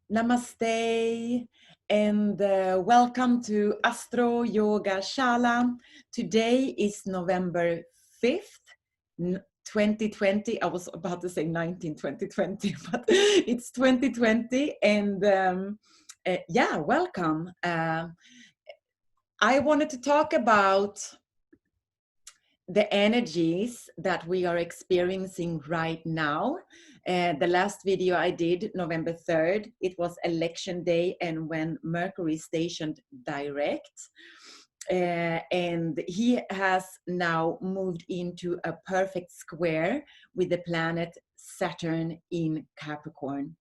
Namaste and welcome to AstroYogaShala. Today is November 5th, 2020. I was about to say 2020, but it's 2020 and yeah, welcome. I wanted to talk about the energies that we are experiencing right now. The last video I did, November 3rd, it was election day and when Mercury stationed direct. And he has now moved into a perfect square with the planet Saturn in Capricorn.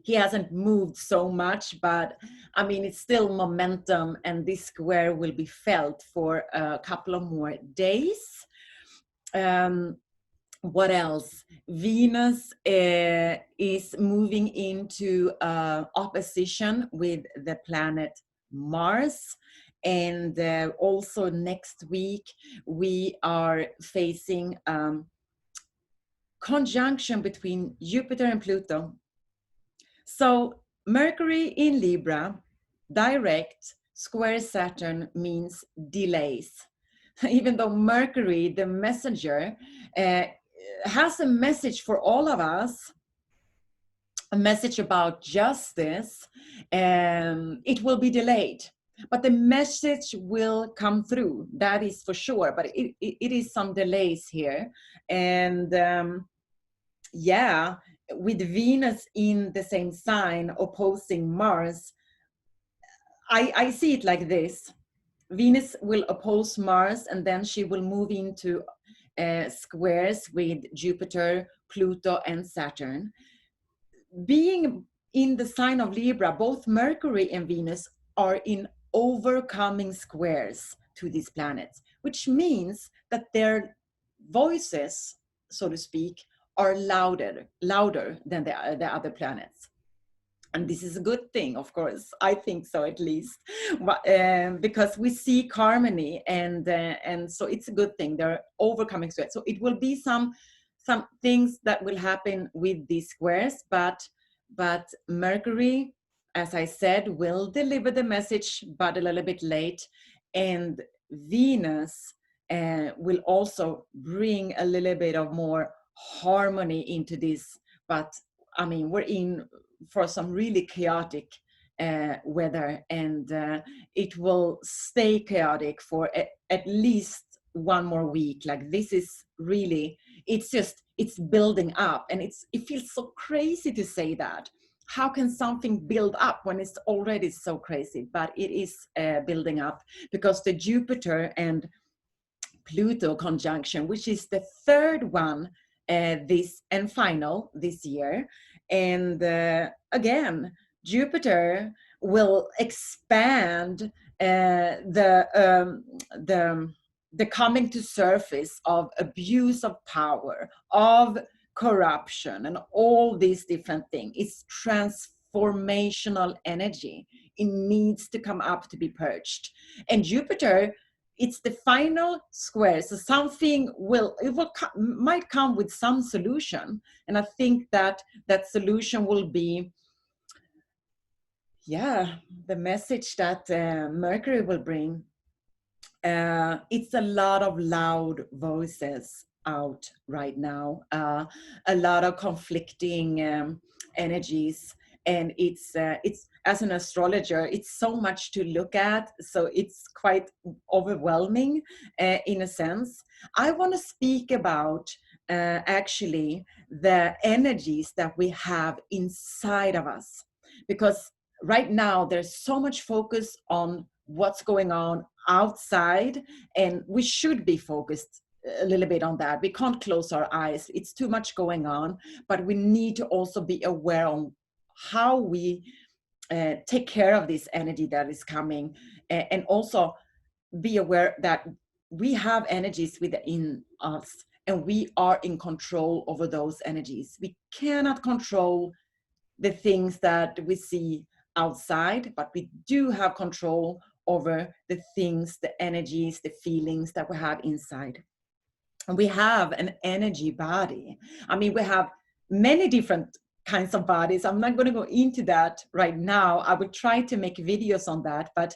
He hasn't moved so much, but I mean, it's still momentum, and this square will be felt for a couple of more days. What else? Venus is moving into opposition with the planet Mars. And also next week, we are facing conjunction between Jupiter and Pluto. So Mercury in Libra, direct, square Saturn means delays. Even though Mercury, the messenger, has a message for all of us, a message about justice, it will be delayed. But the message will come through, that is for sure. But it is some delays here. And yeah, with Venus in the same sign opposing Mars, I see it like this. Venus will oppose Mars and then she will move into squares with Jupiter, Pluto, and Saturn. Being in the sign of Libra, both Mercury and Venus are in overcoming squares to these planets, which means that their voices, so to speak, are louder than the other planets. And this is a good thing, of course. I think so, at least, because we seek harmony, and so it's a good thing. They're overcoming squares. So it will be some things that will happen with these squares, but Mercury, as I said, will deliver the message, but a little bit late, and Venus will also bring a little bit of more harmony into this. But I mean, we're in for some really chaotic weather, and it will stay chaotic for at least one more week. Like, this is really, it's building up, and it feels so crazy to say that. How can something build up when it's already so crazy? But it is building up because the Jupiter and Pluto conjunction, which is the third one this and final this year. And again, Jupiter will expand the coming to surface of abuse of power, of corruption, and all these different things. It's transformational energy. It needs to come up to be purged. And Jupiter, it's the final square, so something might come with some solution, and I think that solution will be, yeah, the message that Mercury will bring. It's a lot of loud voices out right now, a lot of conflicting energies, and it's as an astrologer, it's so much to look at, so it's quite overwhelming in a sense. I want to speak about actually the energies that we have inside of us, because right now there's so much focus on what's going on outside, and we should be focused a little bit on that. We can't close our eyes. It's too much going on, but we need to also be aware on how we take care of this energy that is coming, and also be aware that we have energies within us and we are in control over those energies. We cannot control the things that we see outside, but we do have control over the things, the energies, the feelings that we have inside. And we have an energy body. I mean, we have many different kinds of bodies. I'm not going to go into that right now. I will try to make videos on that, but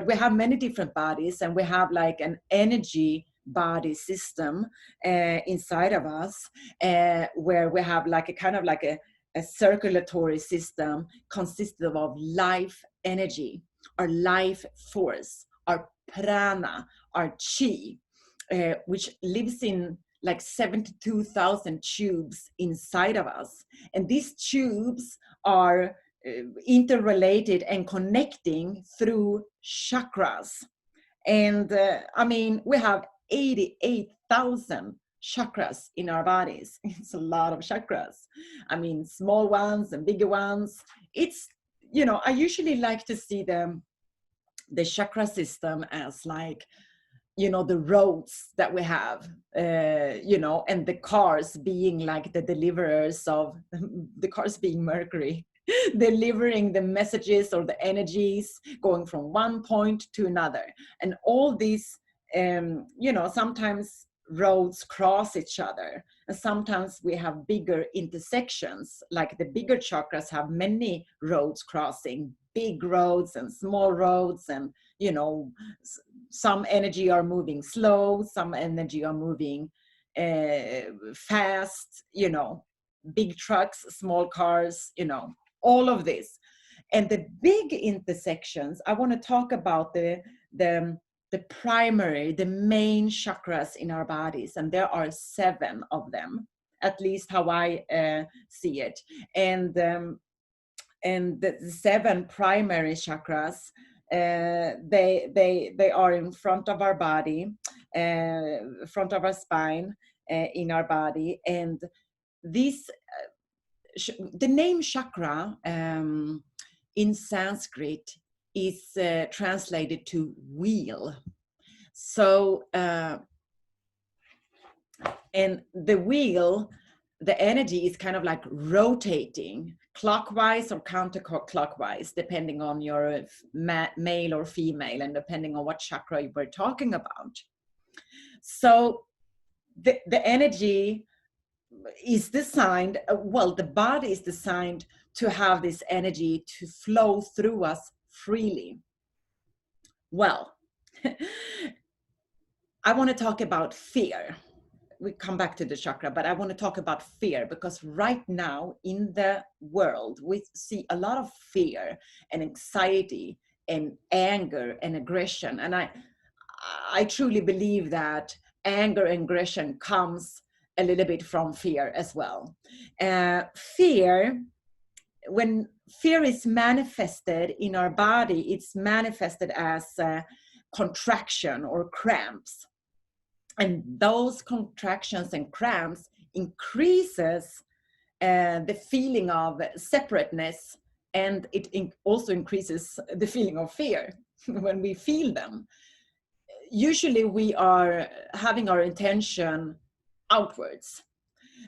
we have many different bodies, and we have like an energy body system inside of us, where we have like a kind of like a circulatory system consisted of life energy, our life force, our prana, our chi, which lives in like 72,000 tubes inside of us. And these tubes are interrelated and connecting through chakras. And I mean, we have 88,000 chakras in our bodies. It's a lot of chakras. I mean, small ones and bigger ones. It's, you know, I usually like to see the chakra system as like, you know, the roads that we have, you know, and the cars being like the deliverers of, the cars being Mercury, delivering the messages or the energies going from one point to another. And all these, you know, sometimes roads cross each other, and sometimes we have bigger intersections, like the bigger chakras have many roads crossing, big roads and small roads, and, you know, some energy are moving slow, some energy are moving fast, you know, big trucks, small cars, you know, all of this. And the big intersections, I want to talk about the primary, the main chakras in our bodies, and there are 7 of them, at least how I see it. And the 7 primary chakras, they are in front of our body, front of our spine, in our body. And these, the name chakra in Sanskrit is translated to wheel. So, and the wheel, the energy is kind of like rotating clockwise or counterclockwise, depending on your male or female, and depending on what chakra we're talking about. So the energy is designed, well, the body is designed to have this energy to flow through us freely. Well, I want to talk about fear. We come back to the chakra, but I want to talk about fear, because right now in the world, we see a lot of fear and anxiety and anger and aggression. And I truly believe that anger and aggression comes a little bit from fear as well. Fear, when fear is manifested in our body, it's manifested as contraction or cramps. And those contractions and cramps increases the feeling of separateness, and it also increases the feeling of fear when we feel them. Usually we are having our intention outwards.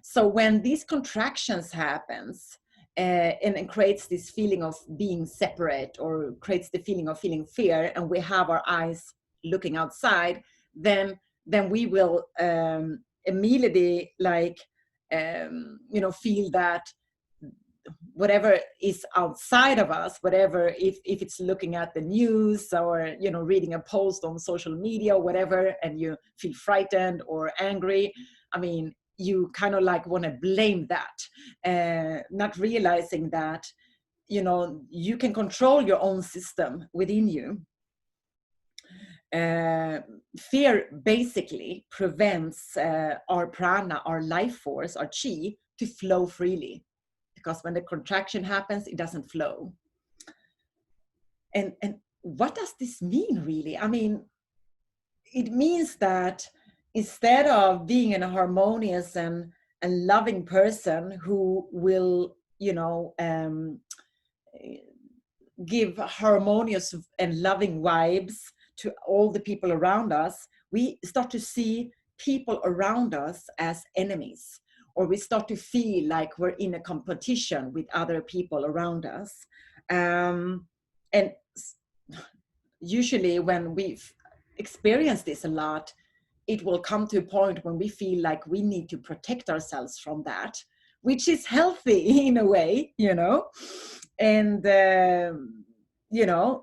So when these contractions happens, and it creates this feeling of being separate, or creates the feeling of feeling fear, and we have our eyes looking outside, then we will immediately like you know, feel that whatever is outside of us, whatever, if it's looking at the news, or, you know, reading a post on social media or whatever, and you feel frightened or angry, I mean, you kind of like want to blame that, not realizing that, you know, you can control your own system within you. Fear basically prevents our prana, our life force, our chi, to flow freely, because when the contraction happens, it doesn't flow. And what does this mean really? I mean, it means that instead of being a harmonious and loving person who will, you know, give harmonious and loving vibes to all the people around us, we start to see people around us as enemies, or we start to feel like we're in a competition with other people around us. And usually when we've experienced this a lot, it will come to a point when we feel like we need to protect ourselves from that. which is healthy in a way, and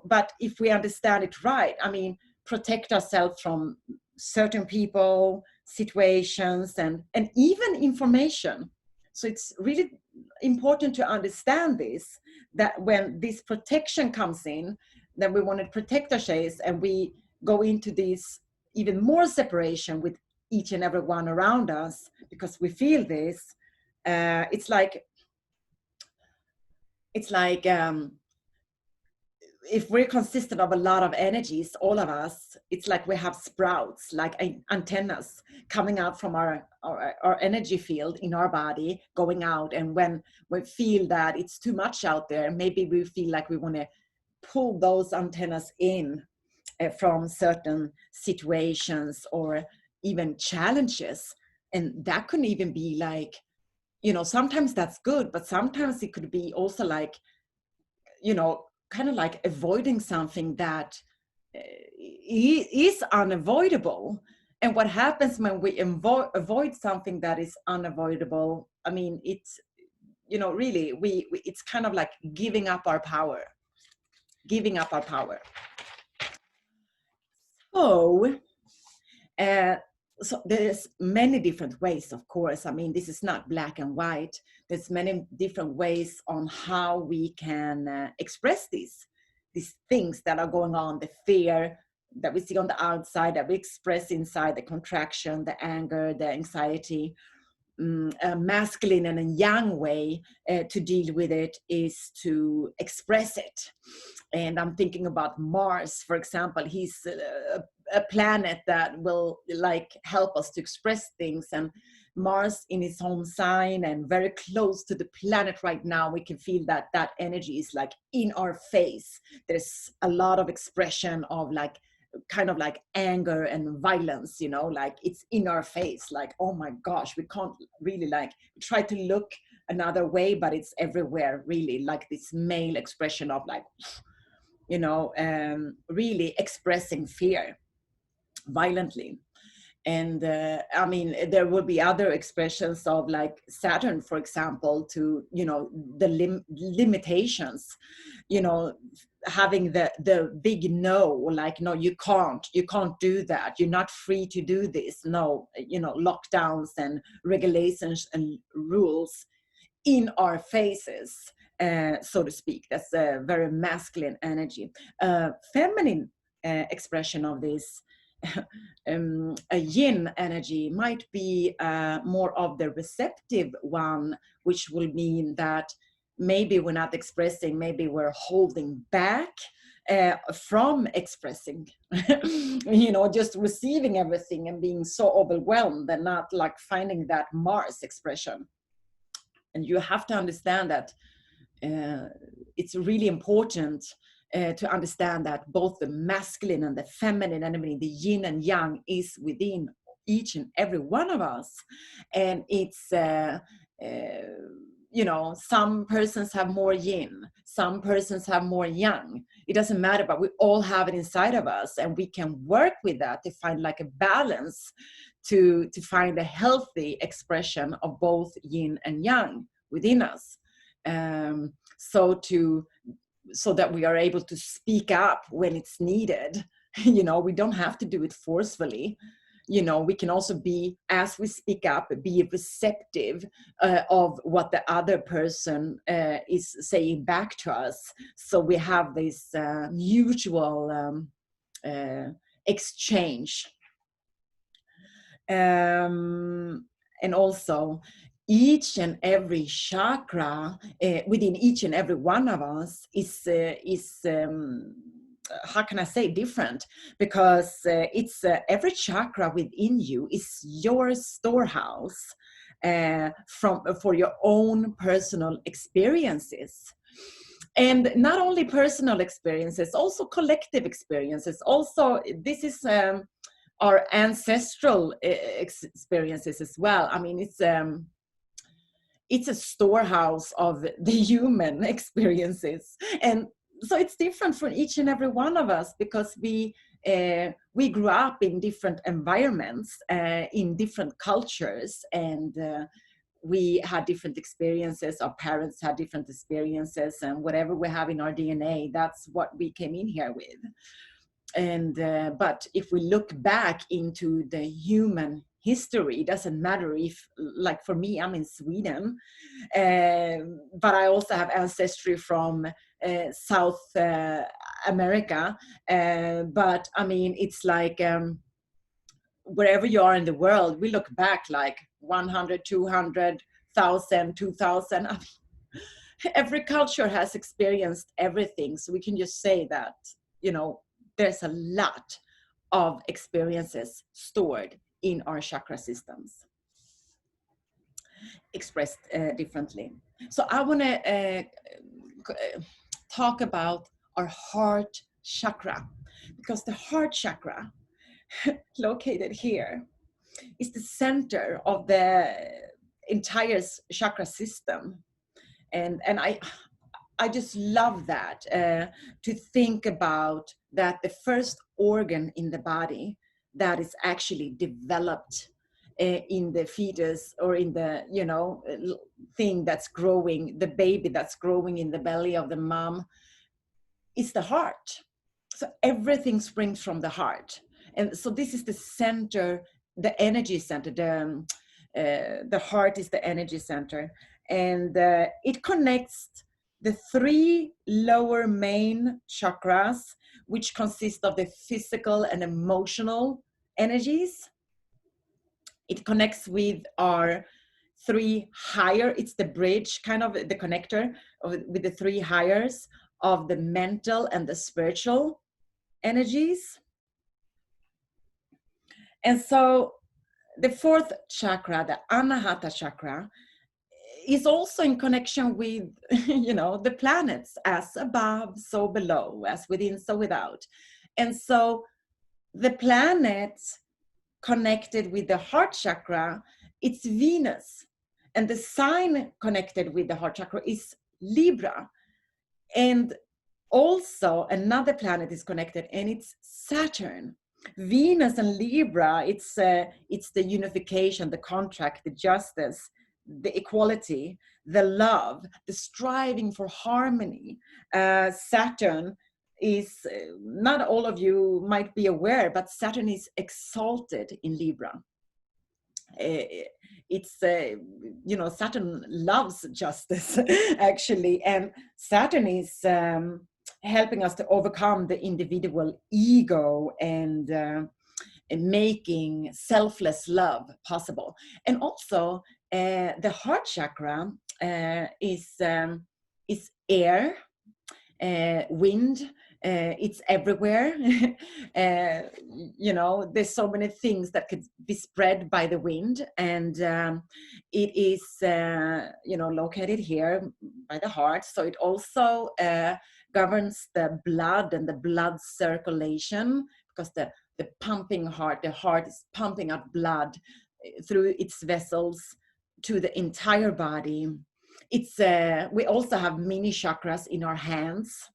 but if we understand it right, I mean, protect ourselves from certain people, situations, and even information. So it's really important to understand this, that when this protection comes in, then we want to protect ourselves, and we go into this even more separation with each and every one around us, because we feel this. It's like if we're consistent of a lot of energies, all of us, it's like we have sprouts, like antennas coming out from our energy field in our body, going out. And when we feel that it's too much out there, maybe we feel like we want to pull those antennas in from certain situations or even challenges. And that could even be like, sometimes that's good, but sometimes it could be also like, kind of like avoiding something that is unavoidable. And what happens when we avoid something that is unavoidable? I mean, it's, really, it's kind of like giving up our power. So, so there's many different ways, of course. I mean, this is not black and white. There's many different ways on how we can express these things that are going on, the fear that we see on the outside, that we express inside, the contraction, the anger, the anxiety. A masculine and a yang way to deal with it is to express it. And I'm thinking about Mars, for example. He's a planet that will like help us to express things. And Mars in his home sign and very close to the planet right now, we can feel that energy is like in our face. There's a lot of expression of like kind of like anger and violence, like it's in our face, like, oh my gosh, we can't really like try to look another way, but it's everywhere, really, like this male expression of like, really expressing fear violently. And I mean, there will be other expressions of like Saturn, for example, to, the limitations, having the big no, like, no, you can't do that. You're not free to do this. No, lockdowns and regulations and rules in our faces, so to speak. That's a very masculine energy. Feminine expression of this, a yin energy might be more of the receptive one, which will mean that maybe we're not expressing, maybe we're holding back from expressing, just receiving everything and being so overwhelmed and not like finding that Mars expression. And you have to understand that it's really important to understand that both the masculine and the feminine, and I mean the yin and yang, is within each and every one of us. And it's some persons have more yin, some persons have more yang. It doesn't matter, but we all have it inside of us, and we can work with that to find like a balance, to find a healthy expression of both yin and yang within us. So that we are able to speak up when it's needed. We don't have to do it forcefully. We can also be, as we speak up, be receptive of what the other person is saying back to us. So we have this mutual exchange. And also, each and every chakra within each and every one of us is how can I say, different, because it's every chakra within you is your storehouse for your own personal experiences. And not only personal experiences, also collective experiences. Also, this is our ancestral experiences as well. I mean, it's a storehouse of the human experiences. And so it's different for each and every one of us, because we grew up in different environments, in different cultures, and we had different experiences, our parents had different experiences, and whatever we have in our DNA, that's what we came in here with. And but if we look back into the human history, it doesn't matter if, like for me, I'm in Sweden, but I also have ancestry from South America. But I mean, it's like wherever you are in the world, we look back like 100, 200, 1,000, 2,000. I mean, every culture has experienced everything. So we can just say that, you know, there's a lot of experiences stored in our chakra systems, expressed differently. So I want to talk about our heart chakra, because the heart chakra, located here, is the center of the entire chakra system. And I just love that, to think about that the first organ in the body that is actually developed in the fetus, or in the, you know, thing that's growing, the baby that's growing in the belly of the mom, is the heart. So everything springs from the heart. And so this is the center, the energy center. The heart is the energy center. And it connects the three lower main chakras, which consist of the physical and emotional energies. It connects with our three higher, it's the bridge, kind of the connector with the three highers of the mental and the spiritual energies. And so the fourth chakra, the Anahata chakra, is also in connection with, you know, the planets, as above, so below, as within, so without. And so the planets connected with the heart chakra, it's Venus. And the sign connected with the heart chakra is Libra. And also another planet is connected, and it's Saturn. Venus and Libra, it's the unification, the contract, the justice, the equality, the love, the striving for harmony. Saturn is, not all of you might be aware, but Saturn is exalted in Libra. It's, you know, Saturn loves justice, actually. And Saturn is helping us to overcome the individual ego and making selfless love possible. And also the heart chakra is air, wind. It's everywhere. You know, there's so many things that could be spread by the wind, and it is, you know, located here by the heart. So it also governs the blood and the blood circulation, because the pumping heart, the heart is pumping out blood through its vessels to the entire body. It's we also have mini chakras in our hands.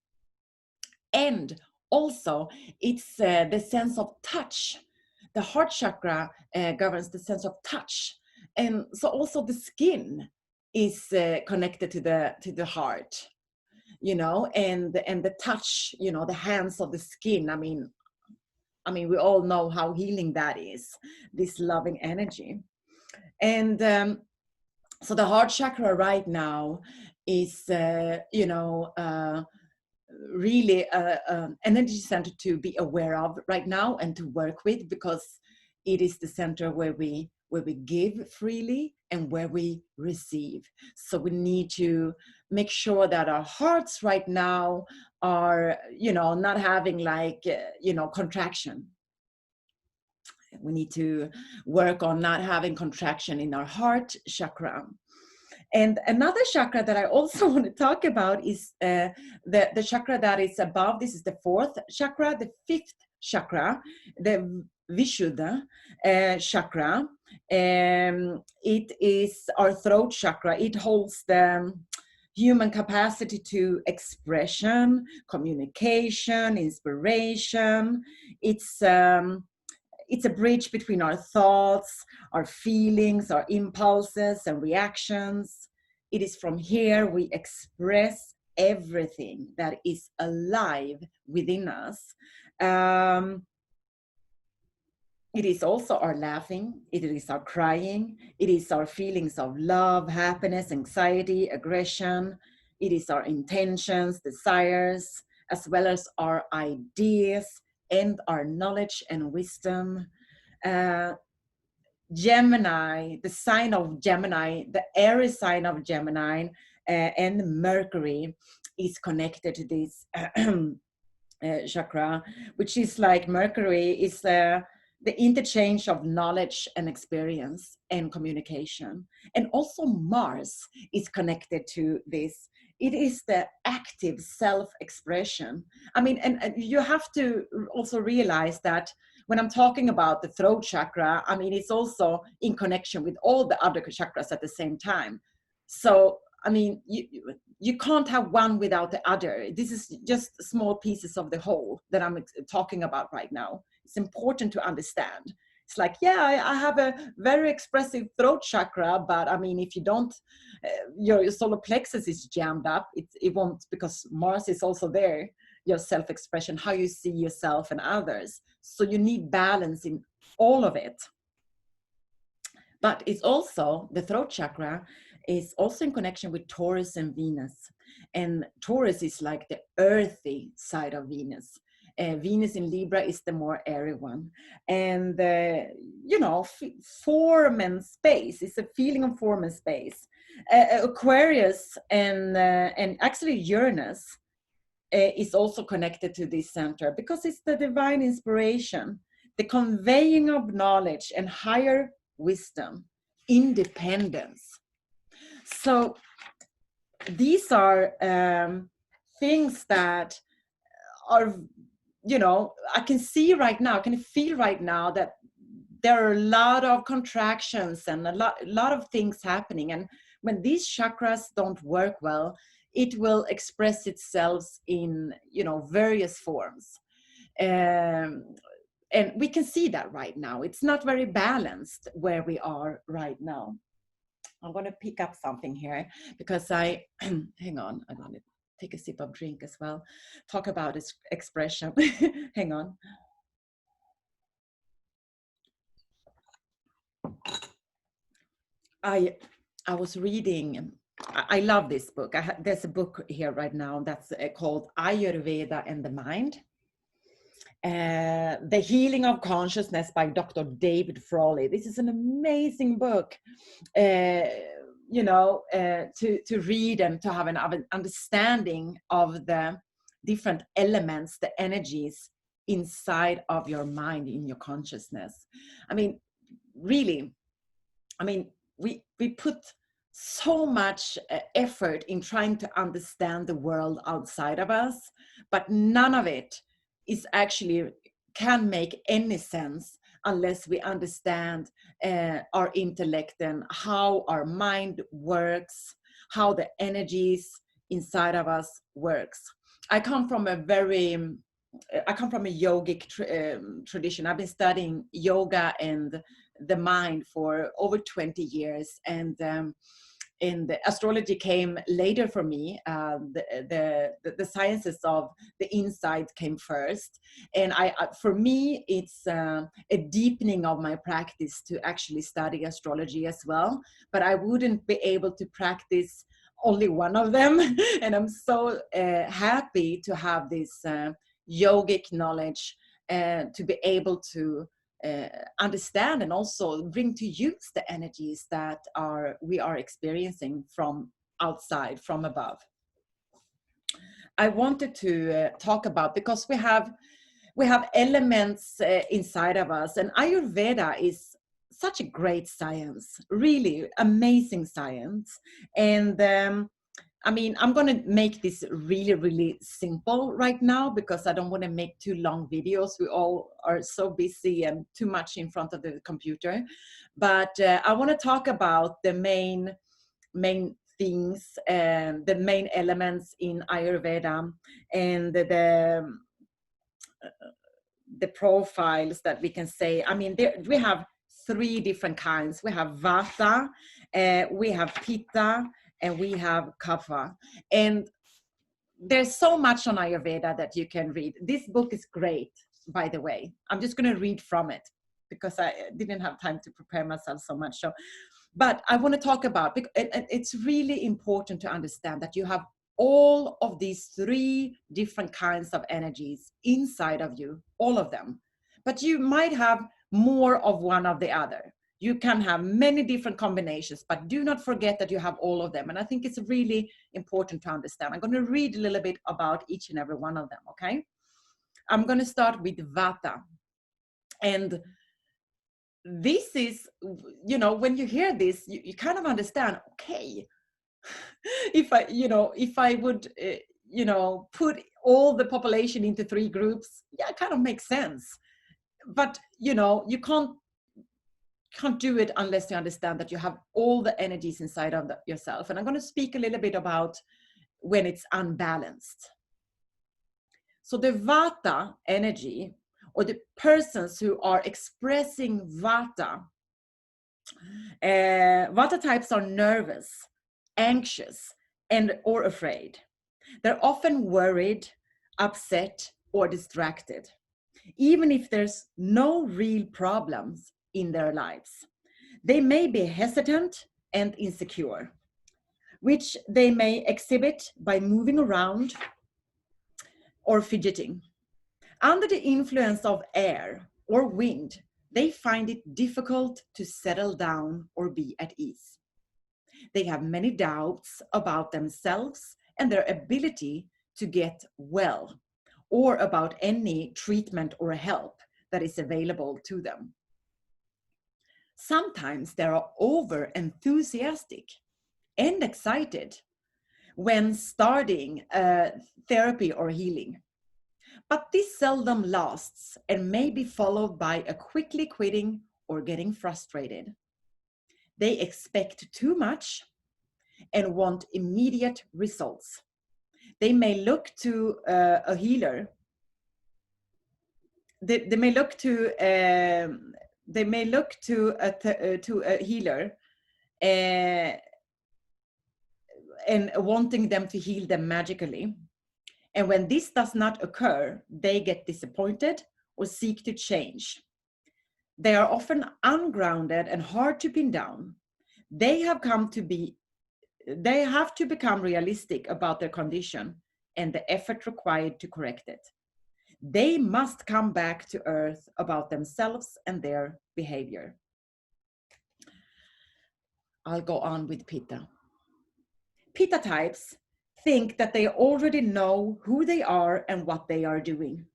And also, it's the sense of touch. The heart chakra governs the sense of touch. And so also the skin is connected to the heart, you know, and the touch, you know, the hands of the skin. I mean, we all know how healing that is, this loving energy. And so the heart chakra right now is, you know, really an energy center to be aware of right now and to work with, because it is the center where we give freely and where we receive. So we need to make sure that our hearts right now are, you know, not having like, you know, contraction. We need to work on not having contraction in our heart chakra. And another chakra that I also want to talk about is the chakra that is above. This is the fourth chakra. The fifth chakra, the Vishuddha chakra. It is our throat chakra. It holds the human capacity to expression, communication, inspiration. It's It's a bridge between our thoughts, our feelings, our impulses and reactions. It is from here we express everything that is alive within us. It is also our laughing, it is our crying, it is our feelings of love, happiness, anxiety, aggression. It is our intentions, desires, as well as our ideas and our knowledge and wisdom. Gemini, the sign of Gemini, the Aries sign of Gemini, and Mercury is connected to this chakra, which is like Mercury is the interchange of knowledge and experience and communication. And also Mars is connected to this. It is the active self-expression. I mean, and you have to also realize that when I'm talking about the throat chakra, I mean, it's also in connection with all the other chakras at the same time. So, I mean, you can't have one without the other. This is just small pieces of the whole that I'm talking about right now. It's important to understand. It's like, yeah, I have a very expressive throat chakra, but I mean, if you don't, your solar plexus is jammed up, it won't, because Mars is also there, your self-expression, how you see yourself and others. So you need balance in all of it. But it's also, the throat chakra is also in connection with Taurus and Venus. And Taurus is like the earthy side of Venus. Venus in Libra is the more airy one. And, you know, form and space, it's a feeling of form and space. Aquarius and actually Uranus is also connected to this center, because it's the divine inspiration, the conveying of knowledge and higher wisdom, independence. So these are things that are, you know, I can see right now, I can feel right now that there are a lot of contractions and a lot of things happening. And when these chakras don't work well, it will express itself in, you know, various forms. And we can see that right now. It's not very balanced where we are right now. I'm going to pick up something here because hang on, I'm going to take a sip of drink as well. Talk about this expression. Hang on. I was reading, I love this book. There's a book here right now that's called Ayurveda and the Mind. The Healing of Consciousness by Dr. David Frawley. This is an amazing book, you know, to read and to have an understanding of the different elements, the energies inside of your mind, in your consciousness. I mean, really, I mean, we put so much effort in trying to understand the world outside of us, but none of it is actually can make any sense unless we understand our intellect and how our mind works, how the energies inside of us works. I come from a yogic tradition. I've been studying yoga and the mind for over 20 years, and the astrology came later for me. The sciences of the inside came first, and for me it's a deepening of my practice to actually study astrology as well. But I wouldn't be able to practice only one of them, and I'm so happy to have this yogic knowledge to be able to understand and also bring to use the energies that we are experiencing from outside, from above. I wanted to talk about, because we have elements inside of us, and Ayurveda is such a great science, really amazing science. And I mean, I'm going to make this really, really simple right now because I don't want to make too long videos. We all are so busy and too much in front of the computer. But I want to talk about the main things and the main elements in Ayurveda, and the profiles that we can say. I mean, we have 3 different kinds. We have Vata, we have Pitta, and we have Kapha. And there's so much on Ayurveda that you can read. This book is great, by the way. I'm just going to read from it because I didn't have time to prepare myself so much. So, but I want to talk about, it's really important to understand that you have all of these 3 different kinds of energies inside of you, all of them. But you might have more of one of the other. You can have many different combinations, but do not forget that you have all of them. And I think it's really important to understand. I'm going to read a little bit about each and every one of them, okay? I'm going to start with Vata. And this is, you know, when you hear this, you kind of understand, okay, if I would, put all the population into 3 groups, yeah, it kind of makes sense. But, you can't do it unless you understand that you have all the energies inside of yourself. And I'm going to speak a little bit about when it's unbalanced. So the Vata energy, or the persons who are expressing Vata, Vata types are nervous, anxious, or afraid. They're often worried, upset, or distracted, even if there's no real problems in their lives. They may be hesitant and insecure, which they may exhibit by moving around or fidgeting. Under the influence of air or wind, they find it difficult to settle down or be at ease. They have many doubts about themselves and their ability to get well, or about any treatment or help that is available to them. Sometimes they are over enthusiastic and excited when starting therapy or healing. But this seldom lasts and may be followed by a quickly quitting or getting frustrated. They expect too much and want immediate results. They may look to a healer. They may look to a healer and wanting them to heal them magically. And when this does not occur, they get disappointed or seek to change. They are often ungrounded and hard to pin down. They have to become realistic about their condition and the effort required to correct it. They must come back to earth about themselves and their behavior. I'll go on with Pitta. Pitta types think that they already know who they are and what they are doing.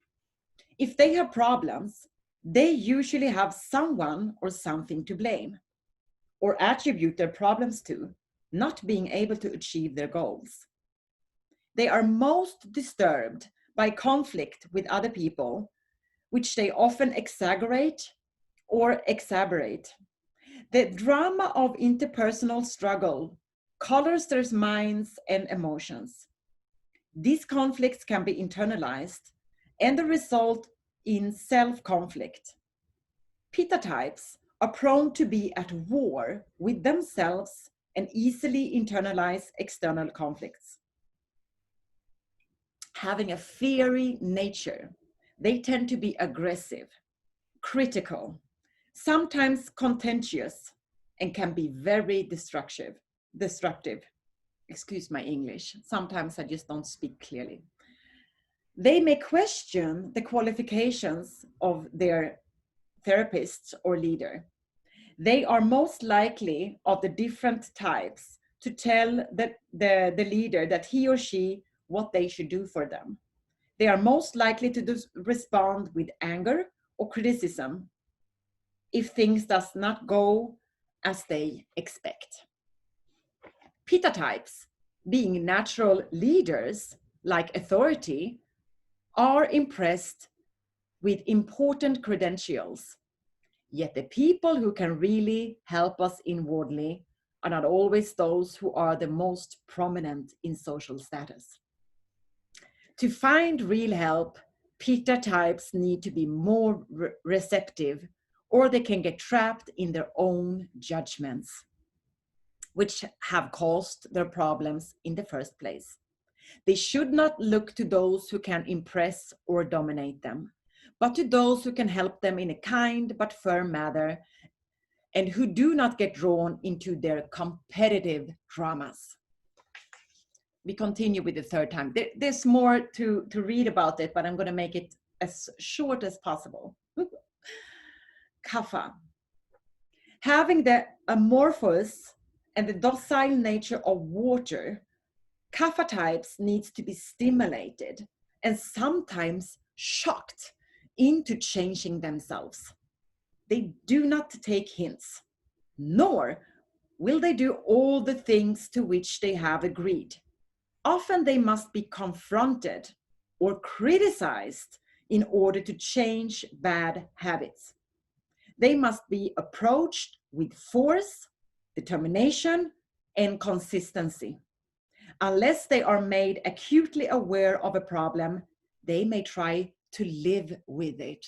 If they have problems, they usually have someone or something to blame or attribute their problems to, not being able to achieve their goals. They are most disturbed by conflict with other people, which they often exaggerate or exacerbate. The drama of interpersonal struggle colors their minds and emotions. These conflicts can be internalized and the result in self-conflict. Pitta types are prone to be at war with themselves and easily internalize external conflicts. Having a fiery nature, they tend to be aggressive, critical, sometimes contentious, and can be very destructive. Excuse my English. Sometimes I just don't speak clearly. They may question the qualifications of their therapist or leader. They are most likely of the different types to tell the leader that he or she what they should do for them. They are most likely to respond with anger or criticism if things does not go as they expect. Pitta types, being natural leaders like authority, are impressed with important credentials. Yet the people who can really help us inwardly are not always those who are the most prominent in social status. To find real help, Pitta types need to be more receptive, or they can get trapped in their own judgments, which have caused their problems in the first place. They should not look to those who can impress or dominate them, but to those who can help them in a kind but firm manner, and who do not get drawn into their competitive dramas. We continue with the third time. There's more to read about it, but I'm going to make it as short as possible. Kapha. Having the amorphous and the docile nature of water, Kapha types needs to be stimulated and sometimes shocked into changing themselves. They do not take hints, nor will they do all the things to which they have agreed. Often they must be confronted or criticized in order to change bad habits. They must be approached with force, determination, and consistency. Unless they are made acutely aware of a problem, they may try to live with it.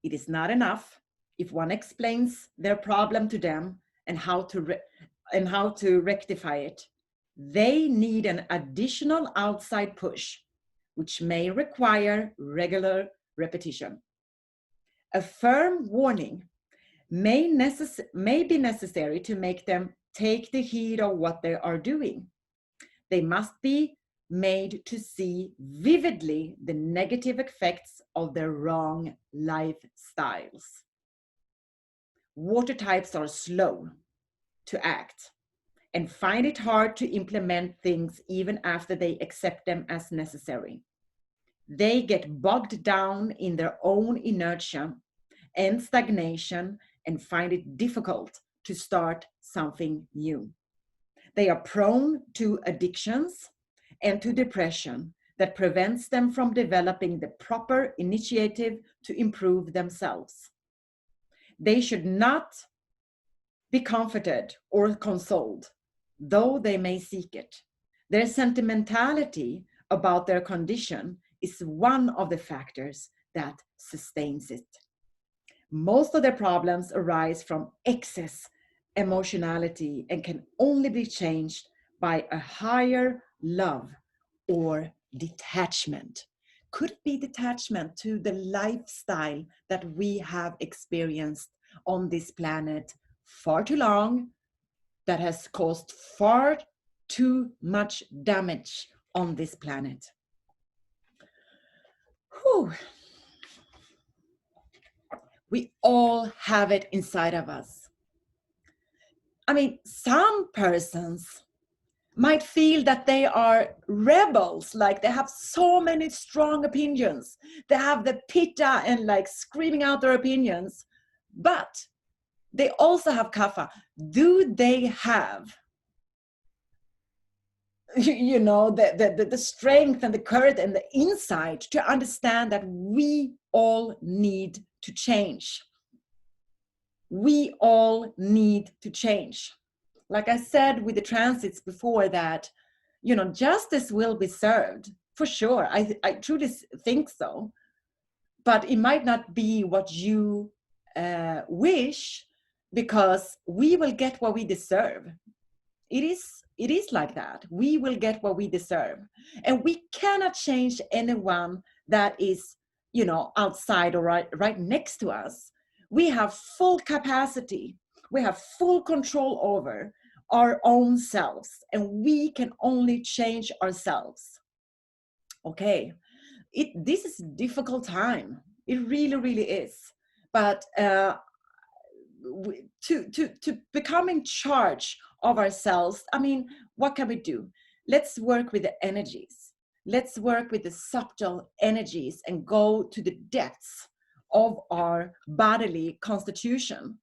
It is not enough if one explains their problem to them and how to rectify it. They need an additional outside push, which may require regular repetition. A firm warning may be necessary to make them take the heed of what they are doing. They must be made to see vividly the negative effects of their wrong lifestyles. Water types are slow to act and find it hard to implement things even after they accept them as necessary. They get bogged down in their own inertia and stagnation and find it difficult to start something new. They are prone to addictions and to depression that prevents them from developing the proper initiative to improve themselves. They should not be comforted or consoled, though they may seek it. Their sentimentality about their condition is one of the factors that sustains it. Most of their problems arise from excess emotionality and can only be changed by a higher love or detachment. Could be detachment to the lifestyle that we have experienced on this planet far too long, that has caused far too much damage on this planet. Whew. We all have it inside of us. I mean, some persons might feel that they are rebels, like they have so many strong opinions. They have the pitta and like screaming out their opinions, but they also have kapha. Do they have, you know, the strength and the courage and the insight to understand that we all need to change? We all need to change. Like I said with the transits before, that, you know, justice will be served for sure. I truly think so, but it might not be what you wish, because we will get what we deserve. It is like that. We will get what we deserve, and we cannot change anyone that is, you know, outside or right next to us. We have full capacity. We have full control over our own selves, and we can only change ourselves. Okay, this is a difficult time. It really, really is. But to become in charge of ourselves, I mean, what can we do? Let's work with the energies. Let's work with the subtle energies and go to the depths of our bodily constitution.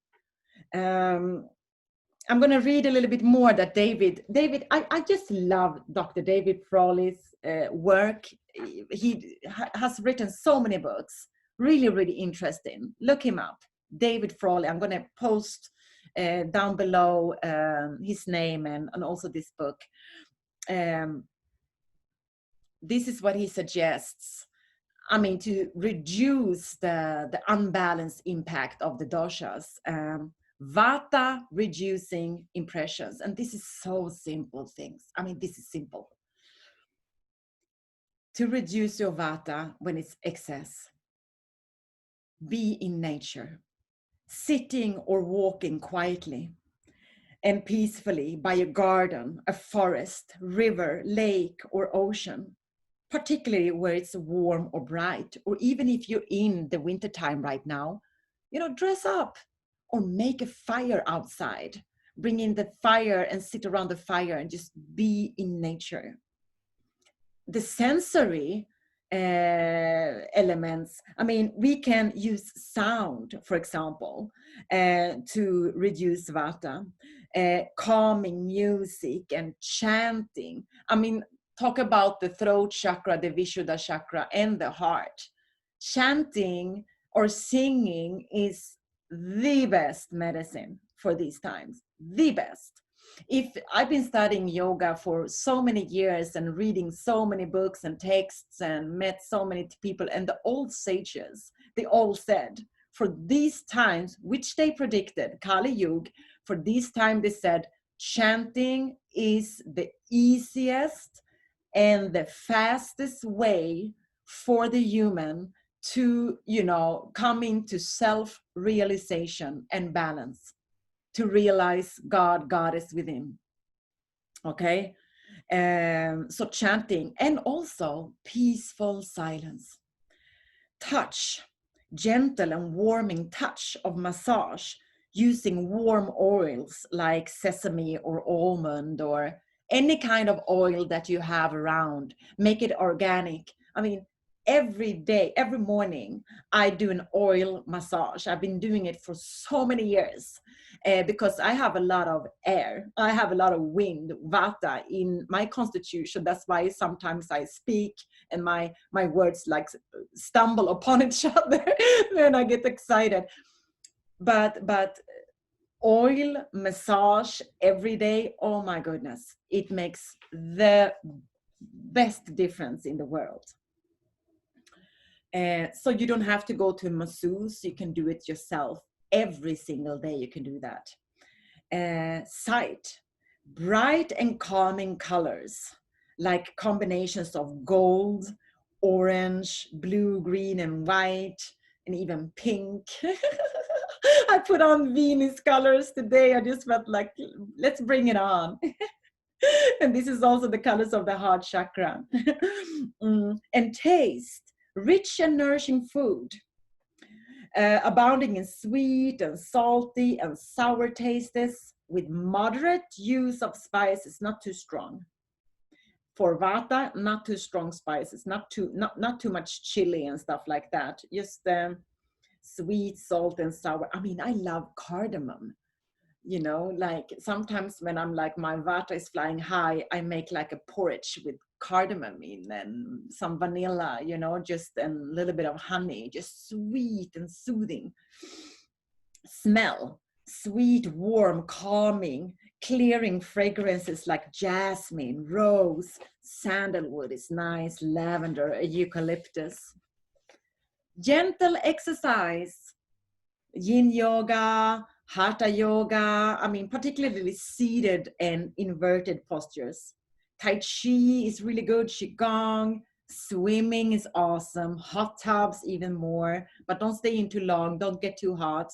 I'm going to read a little bit more that David, I just love Dr. David Frawley's work. He has written so many books, really, really interesting. Look him up, David Frawley. I'm going to post down below his name and also this book. This is what he suggests. I mean, to reduce the unbalanced impact of the doshas. Vata reducing impressions. And this is so simple things. I mean, this is simple. To reduce your vata when it's excess, be in nature, sitting or walking quietly and peacefully by a garden, a forest, river, lake, or ocean, particularly where it's warm or bright, or even if you're in the wintertime right now, dress up or make a fire outside. Bring in the fire and sit around the fire and just be in nature. The sensory elements, I mean, we can use sound, for example, to reduce vata, calming music and chanting. I mean, talk about the throat chakra, the Vishuddha chakra, and the heart. Chanting or singing is the best medicine for these times, the best. If I've been studying yoga for so many years and reading so many books and texts and met so many people, and the old sages, they all said, for these times, which they predicted, Kali Yuga, for this time they said, chanting is the easiest and the fastest way for the human to, come into self-realization and balance, to realize God, Goddess within. Okay? So chanting, and also peaceful silence. Touch, gentle and warming touch of massage using warm oils like sesame or almond or any kind of oil that you have around. Make it organic. I mean, every day, every morning, I do an oil massage. I've been doing it for so many years because I have a lot of air. I have a lot of wind, vata, in my constitution. That's why sometimes I speak and my words like stumble upon each other when I get excited. But oil massage every day, oh my goodness, it makes the best difference in the world. So you don't have to go to a masseuse, you can do it yourself. Every single day you can do that. Sight, bright and calming colors, like combinations of gold, orange, blue, green, and white, and even pink. I put on Venus colors today. I just felt like, let's bring it on. And this is also the colors of the heart chakra. And taste, rich and nourishing food, abounding in sweet and salty and sour tastes, with moderate use of spices, not too strong. For vata, not too strong spices, not too much chili and stuff like that. Just sweet, salt, and sour. I mean, I love cardamom. Like sometimes when I'm like, my vata is flying high, I make like a porridge with cardamom in and some vanilla, just a little bit of honey, just sweet and soothing. Smell, sweet, warm, calming, clearing fragrances like jasmine, rose, sandalwood is nice, lavender, eucalyptus. Gentle exercise, yin yoga, hatha yoga, I mean, particularly seated and inverted postures. Tai Chi is really good, Qigong, swimming is awesome, hot tubs even more, but don't stay in too long, don't get too hot.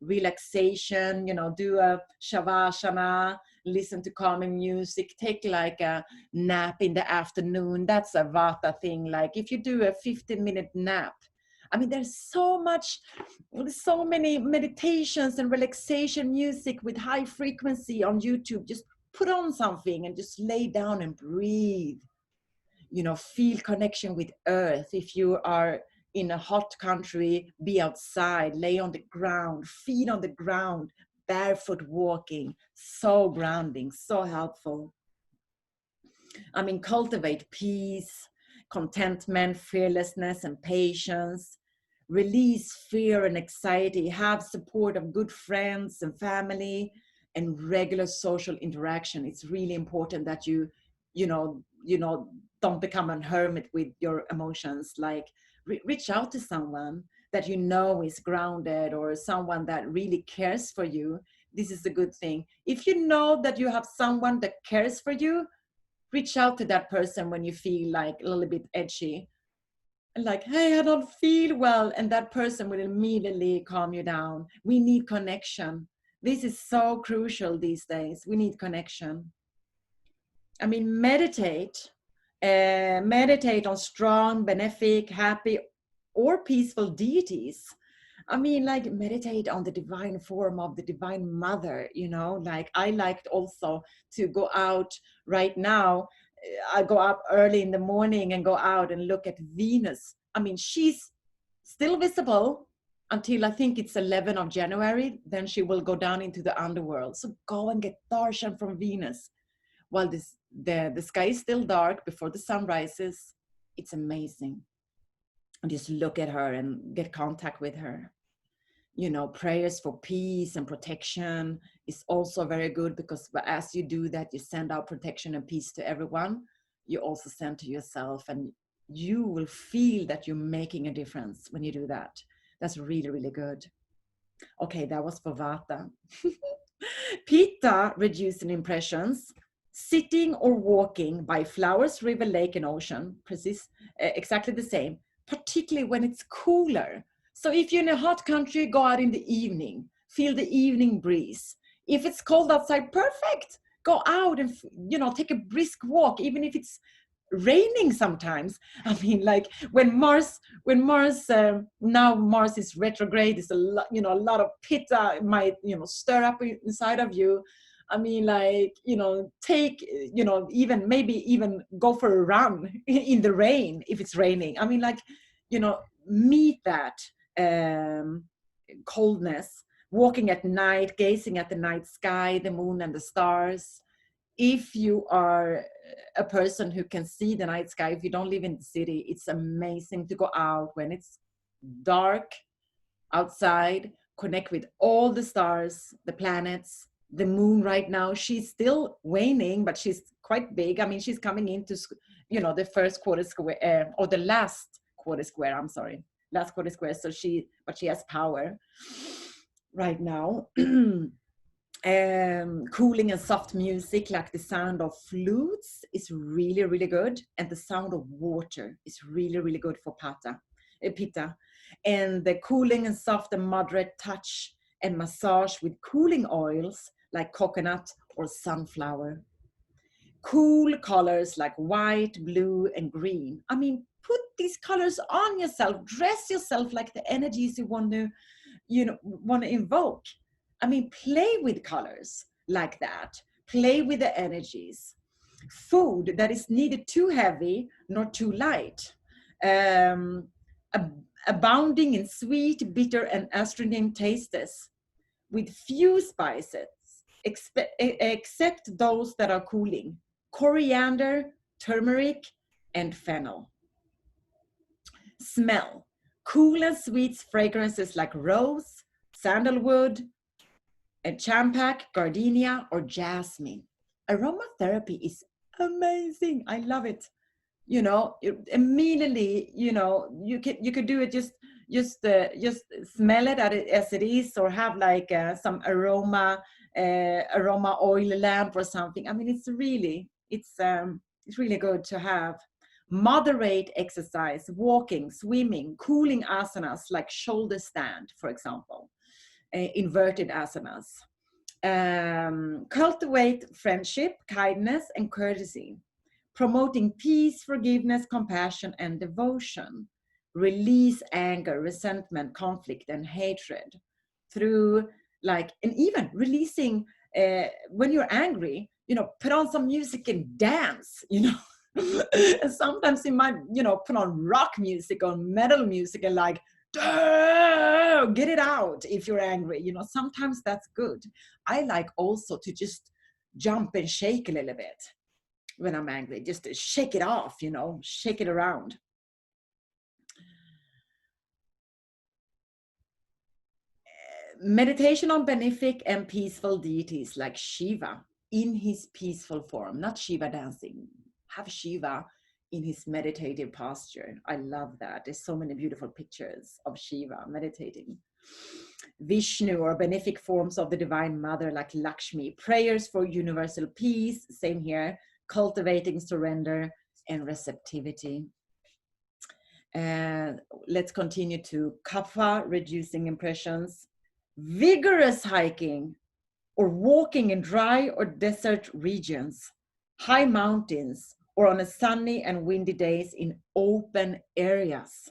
Relaxation, do a shavasana, listen to calming music, take like a nap in the afternoon. That's a vata thing. Like if you do a 15-minute nap, I mean, there's so many meditations and relaxation music with high frequency on YouTube. Just put on something and just lay down and breathe. Feel connection with earth. If you are in a hot country, be outside, lay on the ground, feet on the ground, barefoot walking. So grounding, so helpful. I mean, cultivate peace, contentment, fearlessness, and patience. Release fear and anxiety. Have support of good friends and family and regular social interaction. It's really important that you don't become a hermit with your emotions. Like reach out to someone that you know is grounded, or someone that really cares for you. This is a good thing. If you know that you have someone that cares for you, reach out to that person when you feel like a little bit edgy, like, hey, I don't feel well, and that person will immediately calm you down. We need connection. This is so crucial these days. We need connection. I mean, meditate on strong, benefic, happy, or peaceful deities. I mean, like, meditate on the divine form of the divine mother, you know, like I liked also to go out right now. I go up early in the morning and go out and look at Venus. I mean, she's still visible until I think it's 11th of January. Then she will go down into the underworld. So go and get darshan from Venus while the sky is still dark before the sun rises. It's amazing. And just look at her and get contact with her. You know, prayers for peace and protection is also very good, because as you do that, you send out protection and peace to everyone. You also send to yourself, and you will feel that you're making a difference when you do that. That's really, really good. Okay, that was for Vata. Pitta, reducing impressions. Sitting or walking by flowers, river, lake, and ocean, exactly the same, particularly when it's cooler. So if you're in a hot country, go out in the evening, feel the evening breeze. If it's cold outside, perfect. Go out and, you know, take a brisk walk, even if it's raining sometimes. I mean, like when Mars now Mars is retrograde, is a lot, you know, a lot of pitta might, you know, stir up inside of you. I mean, like, you know, take, you know, maybe even go for a run in the rain if it's raining. I mean, like, you know, meet that coldness, walking at night, gazing at the night sky, the moon and the stars. If you are a person who can see the night sky, if you don't live in the city, it's amazing to go out when it's dark outside, connect with all the stars, the planets. The moon right now, she's still waning, but she's quite big. I mean, she's coming into, you know, the first quarter square, or the last quarter square, I'm sorry, last quarter square. So she has power right now. Cooling and soft music, like the sound of flutes, is really, really good. And the sound of water is really, really good for Pitta. And the cooling and soft and moderate touch and massage with cooling oils like coconut or sunflower. Cool colors like white, blue, and green. I mean, put these colors on yourself, dress yourself like the energies you want to invoke. I mean, play with colors like that. Play with the energies. Food that is neither too heavy nor too light. Abounding in sweet, bitter, and astringent tastes, with few spices, except those that are cooling. Coriander, turmeric, and fennel. Smell. Cool and sweet fragrances like rose, sandalwood, and champak, gardenia, or jasmine. Aromatherapy is amazing. I love it. You know, immediately, you know, you could do it, just smell it as it is, or have like some aroma oil lamp or something. I mean, it's really good to have. Moderate exercise, walking, swimming, cooling asanas like shoulder stand, for example, inverted asanas. Cultivate friendship, kindness, and courtesy. Promoting peace, forgiveness, compassion, and devotion. Release anger, resentment, conflict, and hatred through, like, and even releasing when you're angry, you know, put on some music and dance, you know. And sometimes you might, you know, put on rock music or metal music and like, get it out if you're angry, you know. Sometimes that's good. I like also to just jump and shake a little bit when I'm angry, just to shake it off, you know, shake it around. Meditation on benefic and peaceful deities like Shiva in his peaceful form, not Shiva dancing. Have Shiva in his meditative posture. I love that. There's so many beautiful pictures of Shiva meditating. Vishnu, or benefic forms of the Divine Mother like Lakshmi. Prayers for universal peace, same here. Cultivating surrender and receptivity. Let's continue to Kapha, reducing impressions. Vigorous hiking or walking in dry or desert regions, high mountains, or on a sunny and windy days in open areas.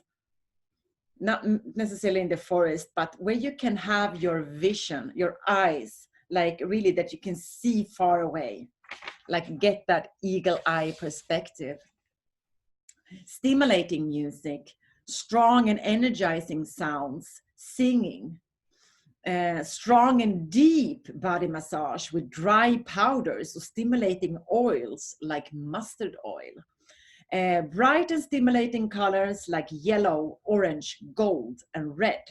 Not necessarily in the forest, but where you can have your vision, your eyes, like really that you can see far away, like get that eagle eye perspective. Stimulating music, strong and energizing sounds, singing, strong and deep body massage with dry powders or stimulating oils like mustard oil. Bright and stimulating colors like yellow, orange, gold, and red.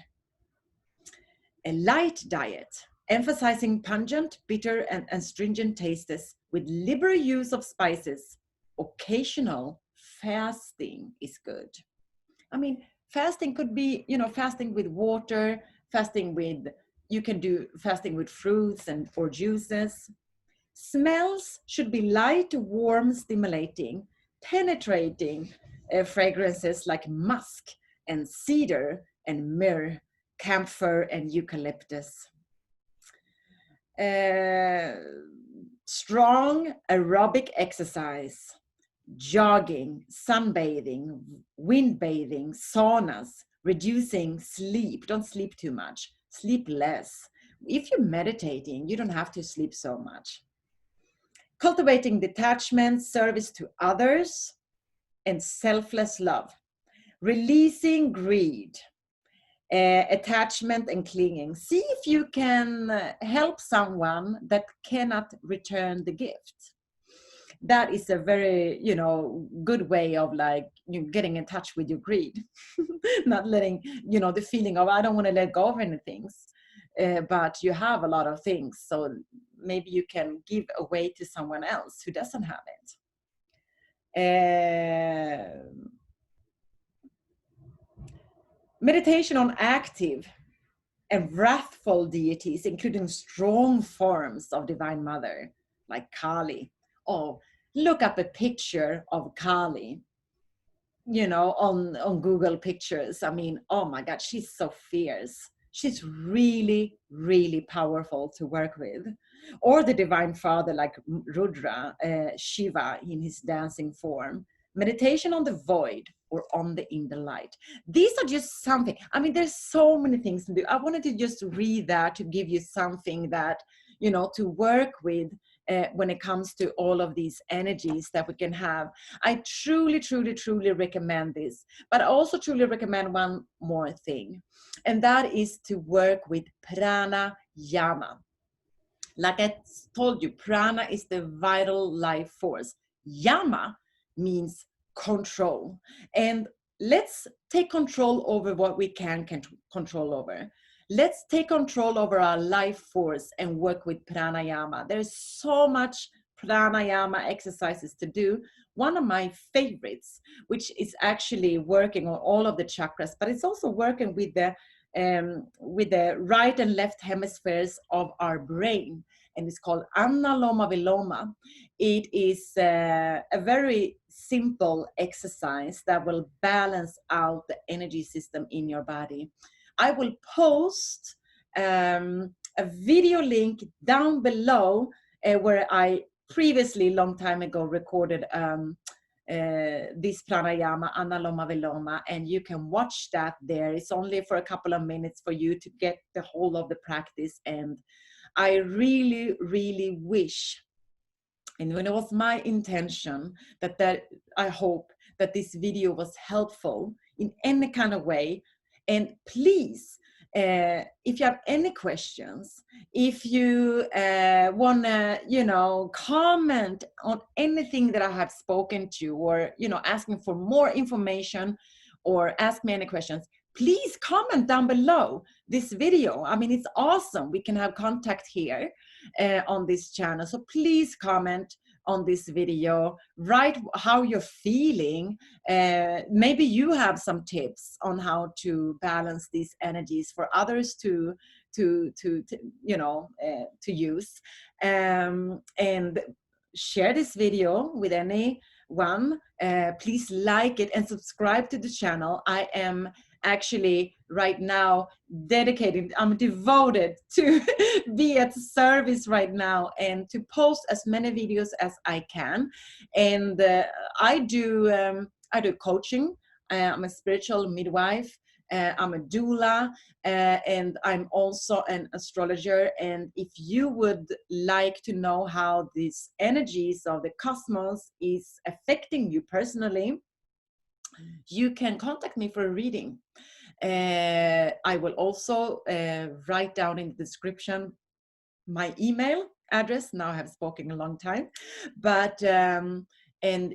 A light diet, emphasizing pungent, bitter, and astringent tastes with liberal use of spices. Occasional fasting is good. I mean, fasting could be, fasting with water, fasting with, you can do fasting with fruits and or juices. Smells should be light, warm, stimulating, penetrating fragrances like musk and cedar and myrrh, camphor and eucalyptus. Strong aerobic exercise, jogging, sunbathing, wind bathing, saunas, reducing sleep. Don't sleep too much, sleep less. If you're meditating, you don't have to sleep so much. Cultivating detachment, service to others, and selfless love. Releasing greed, attachment and clinging. See if you can help someone that cannot return the gift. That is a very, good way of like getting in touch with your greed. Not letting, the feeling of I don't want to let go of anything, but you have a lot of things. So maybe you can give away to someone else who doesn't have it. Meditation on active and wrathful deities, including strong forms of Divine Mother, like Kali. Oh, look up a picture of Kali, on Google Pictures. I mean, oh my God, she's so fierce. She's really, really powerful to work with. Or the Divine Father, like Rudra, Shiva in his dancing form. Meditation on the void or on the inner light. These are just something. I mean, there's so many things to do. I wanted to just read that to give you something that, to work with when it comes to all of these energies that we can have. I truly, truly, truly recommend this. But I also truly recommend one more thing. And that is to work with pranayama. Like I told you, prana is the vital life force. Yama means control. And let's take control over what we can control over. Let's take control over our life force and work with pranayama. There's so much pranayama exercises to do. One of my favorites, which is actually working on all of the chakras, but it's also working with the right and left hemispheres of our brain, and it's called analoma viloma. It is a very simple exercise that will balance out the energy system in your body. I will post a video link down below where I previously, long time ago, recorded this pranayama, analoma viloma, and you can watch that there. It's only for a couple of minutes for you to get the whole of the practice. And I really, really wish, and when it was my intention that I hope that this video was helpful in any kind of way. And please, if you have any questions, if you want to, comment on anything that I have spoken to, or, asking for more information or ask me any questions, please comment down below this video. I mean, it's awesome. We can have contact here on this channel. So please comment on this video. Write how you're feeling. Maybe you have some tips on how to balance these energies for others to use, and share this video with anyone. Please like it and subscribe to the channel. I am actually right now dedicated, I'm devoted to be at service right now and to post as many videos as I can. And I do coaching. I'm a spiritual midwife. I'm a doula, and I'm also an astrologer. And if you would like to know how these energies of the cosmos is affecting you personally, you can contact me for a reading. I will also write down in the description my email address. Now I have spoken a long time, but and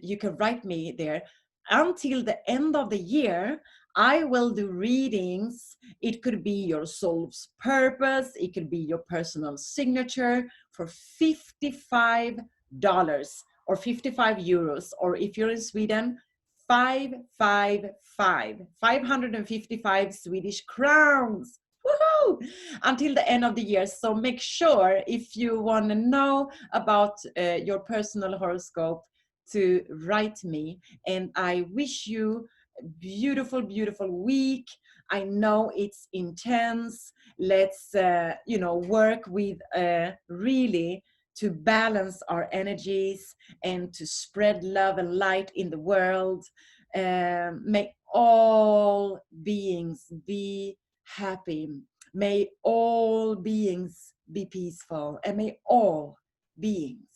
you can write me there. Until the end of the year, I will do readings. It could be your soul's purpose. It could be your personal signature for $55 or 55 euros. Or if you're in Sweden, 555 Swedish crowns. Woohoo! Until the end of the year. So make sure, if you want to know about your personal horoscope, to write me. And I wish you a beautiful, beautiful week. I know it's intense. Let's work with really to balance our energies and to spread love and light in the world. May all beings be happy. May all beings be peaceful, and may all beings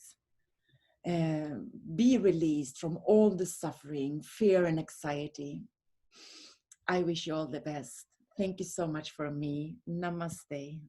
be released from all the suffering, fear, and anxiety. I wish you all the best. Thank you so much for me. Namaste.